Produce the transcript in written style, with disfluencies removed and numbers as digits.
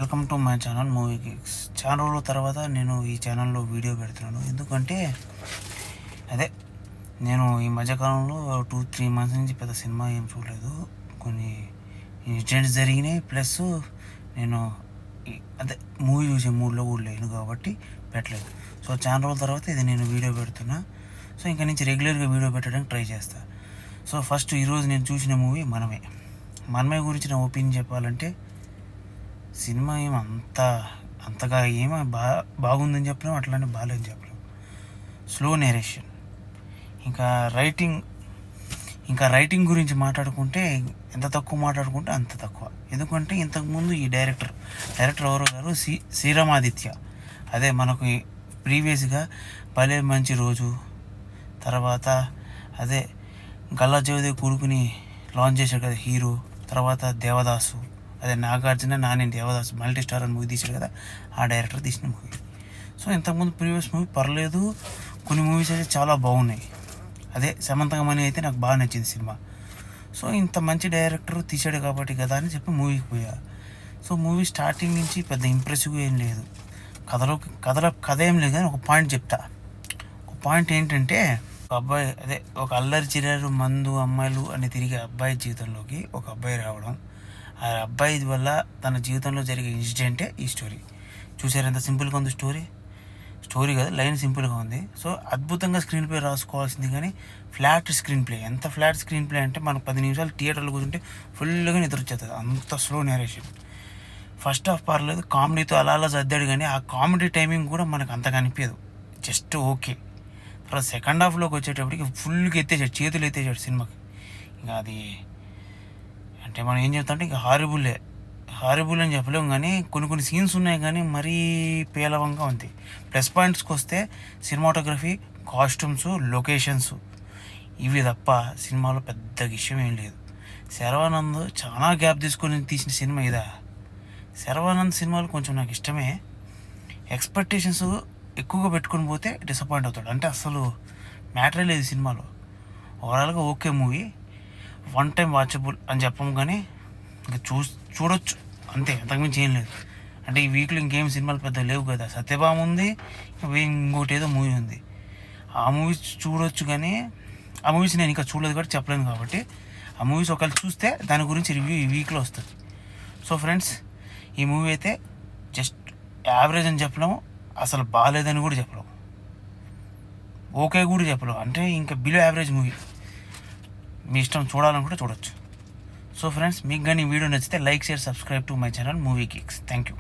Welcome to my channel movie kicks. చాలా రోజుల తర్వాత నేను ఈ ఛానల్లో వీడియో పెడుతున్నాను. ఎందుకంటే అదే నేను ఈ మధ్యకాలంలో 2-3 మంత్స్ నుంచి పెద్ద సినిమా ఏం చూడలేదు. కొన్ని ఇన్సిడెంట్స్ జరిగినాయి, ప్లస్ నేను అదే మూవీ చూసే మూడ్లో కూడా లేను కాబట్టి పెట్టలేదు. సో చాలా రోజుల తర్వాత ఇది నేను వీడియో పెడుతున్నా. సో ఇంకా నుంచి రెగ్యులర్గా వీడియో పెట్టడానికి ట్రై చేస్తాను. సో ఫస్ట్ ఈరోజు నేను చూసిన మూవీ మనమే గురించి నా ఒపీనియన్ చెప్పాలంటే సినిమా అంతగా బాగుందని చెప్పలేము, అట్లానే బాగాలేదని చెప్పలేము. స్లో నేరేషన్, ఇంకా రైటింగ్ గురించి మాట్లాడుకుంటే ఎంత తక్కువ మాట్లాడుకుంటే అంత తక్కువ. ఎందుకంటే ఇంతకుముందు ఈ డైరెక్టర్ ఎవరు గారు, శ్రీరామాదిత్య. అదే మనకు ప్రీవియస్గా భలే మంచి రోజు, తర్వాత అదే గల్లా జయదేవ్ కొడుకుని లాంచ్ చేశాడు కదా హీరో, తర్వాత దేవదాసు, అదే నాగార్జున నాని దేవదాసు మల్టీ స్టార్ అని మూవీ తీశాడు కదా, ఆ డైరెక్టర్ తీసిన మూవీ. సో ఇంతకుముందు ప్రీవియస్ మూవీ పర్లేదు, కొన్ని మూవీస్ అయితే చాలా బాగున్నాయి. అదే సమంతకమణి అయితే నాకు బాగా నచ్చింది సినిమా. సో ఇంత మంచి డైరెక్టర్ తీశాడు కాబట్టి కదా అని చెప్పి మూవీకి పోయా. సో మూవీ స్టార్టింగ్ నుంచి పెద్ద ఇంప్రెసివ్గా ఏం లేదు, కథ ఏం లేదు. కానీ ఒక పాయింట్ ఏంటంటే, ఒక అల్లరి చిల్లరు మందు అమ్మాయిలు అని తిరిగే అబ్బాయి జీవితంలోకి ఒక అబ్బాయి రావడం, ఆ అబ్బాయి వల్ల తన జీవితంలో జరిగే ఇన్సిడెంటే ఈ స్టోరీ. చూసారు ఎంత సింపుల్గా ఉంది స్టోరీ కదా, లైన్ సింపుల్గా ఉంది. సో అద్భుతంగా స్క్రీన్ ప్లే రాసుకోవాల్సింది, కానీ ఫ్లాట్ స్క్రీన్ ప్లే. ఎంత ఫ్లాట్ స్క్రీన్ ప్లే అంటే మనకు 10 నిమిషాలు థియేటర్లో కూర్చుంటే ఫుల్గా నిద్ర వచ్చేస్తుంది, అంత స్లో నేరేషన్. ఫస్ట్ హాఫ్ పర్లేదు, కామెడీతో అలా సర్దాడు, కానీ ఆ కామెడీ టైమింగ్ కూడా మనకు అంతగా అనిపించదు, జస్ట్ ఓకే. తర్వాత సెకండ్ హాఫ్లోకి వచ్చేటప్పటికి ఫుల్గా చేతులు ఎత్తేసాడు సినిమాకి. ఇంకా అది అంటే మనం ఏం చెప్తామంటే ఇంకా హారిబుల్ అని చెప్పలేము, కానీ కొన్ని సీన్స్ ఉన్నాయి కానీ మరీ పేలవంగా ఉంది. ప్లస్ పాయింట్స్కి వస్తే సినిమాటోగ్రఫీ, కాస్ట్యూమ్స్, లొకేషన్స్, ఇవి తప్ప సినిమాలో పెద్ద విషయం ఏం లేదు. శర్వానంద్ చాలా గ్యాప్ తీసుకొని తీసిన సినిమా ఇదా. శర్వానంద్ సినిమాలు కొంచెం నాకు ఇష్టమే, ఎక్స్పెక్టేషన్స్ ఎక్కువగా పెట్టుకొని పోతే డిసప్పాయింట్ అవుతాడు. అంటే అసలు మ్యాటరే లేదు సినిమాలో. ఓవరాల్గా ఓకే మూవీ, 1 టైం వాచబుల్ అని చెప్పము, కానీ ఇంకా చూడొచ్చు అంతే, అంతకుమించి ఏం లేదు. అంటే ఈ వీక్లో ఇంకేం సినిమాలు పెద్ద లేవు కదా, సత్యభామ ఉంది, ఇంకోటి ఏదో మూవీ ఉంది, ఆ మూవీస్ చూడొచ్చు. కానీ ఆ మూవీస్ నేను ఇంకా చూడలేదు కాబట్టి చెప్పలేను, కాబట్టి ఆ మూవీస్ ఒకవేళ చూస్తే దాని గురించి రివ్యూ ఈ వీక్లో వస్తుంది. సో ఫ్రెండ్స్, ఈ మూవీ అయితే జస్ట్ యావరేజ్ అని చెప్పలేము, అసలు బాగాలేదని కూడా చెప్పలేము, ఓకే కూడా చెప్పలేము. అంటే ఇంకా బిలో యావరేజ్ మూవీ. మీ ఇష్టం, చూడాలనుకుంటే చూడొచ్చు. సో ఫ్రెండ్స్, మీకు కానీ వీడియో నచ్చితే like, share, subscribe to my channel movie kicks. Thank you.